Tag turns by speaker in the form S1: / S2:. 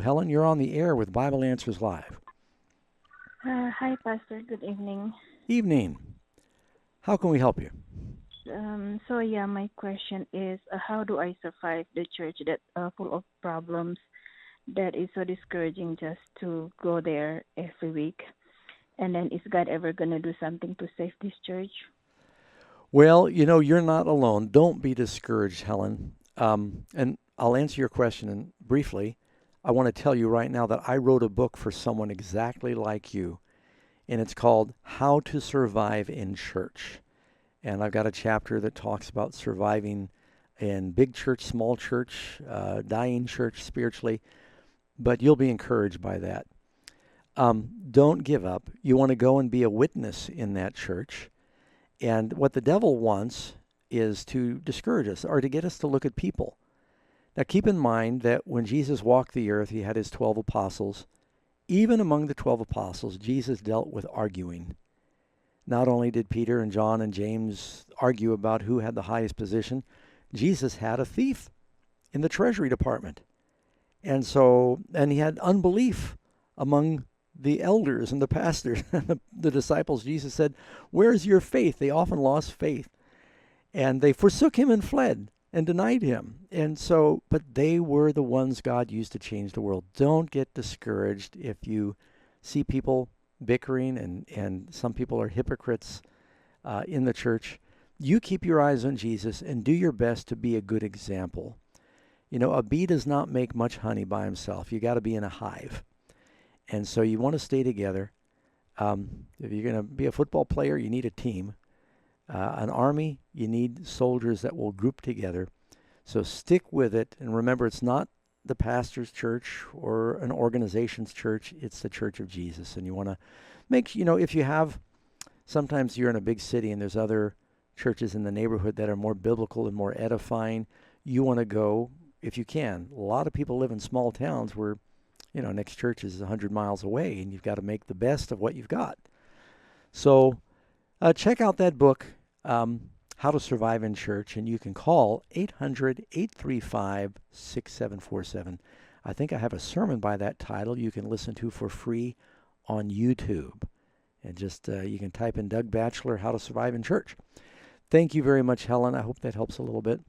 S1: Helen, you're on the air with Bible Answers Live.
S2: Hi, Pastor. Good evening.
S1: Evening. How can we help you?
S2: My question is, how do I survive the church that full of problems that is so discouraging just to go there every week? And then is God ever gonna do something to save this church?
S1: Well, you're not alone. Don't be discouraged, Helen. And I'll answer your question briefly. I want to tell you right now that I wrote a book for someone exactly like you, and it's called How to Survive in Church. And I've got a chapter that talks about surviving in big church, small church, dying church spiritually, but you'll be encouraged by that. Don't give up. You want to go and be a witness in that church. And what the devil wants is to discourage us or to get us to look at people. Now, keep in mind that when Jesus walked the earth, he had his 12 apostles. Even among the 12 apostles, Jesus dealt with arguing. Not only did Peter and John and James argue about who had the highest position, Jesus had a thief in the treasury department. And he had unbelief among the elders and the pastors and the disciples. Jesus said, "Where's your faith?" They often lost faith. And they forsook him and fled and denied him. But they were the ones God used to change the world. Don't get discouraged if you see people bickering and some people are hypocrites in the church. You keep your eyes on Jesus and do your best to be a good example. A bee does not make much honey by himself. You got to be in a hive. And so you want to stay together. If you're going to be a football player, you need a team. An army, you need soldiers that will group together. So stick with it. And remember, it's not the pastor's church or an organization's church. It's the church of Jesus. And you want to if you have, sometimes you're in a big city and there's other churches in the neighborhood that are more biblical and more edifying. You want to go if you can. A lot of people live in small towns where next church is 100 miles away, and you've got to make the best of what you've got. So check out that book, How to Survive in Church, and you can call 800-835-6747. I think I have a sermon by that title you can listen to for free on YouTube. And just you can type in Doug Batchelor, How to Survive in Church. Thank you very much, Helen. I hope that helps a little bit.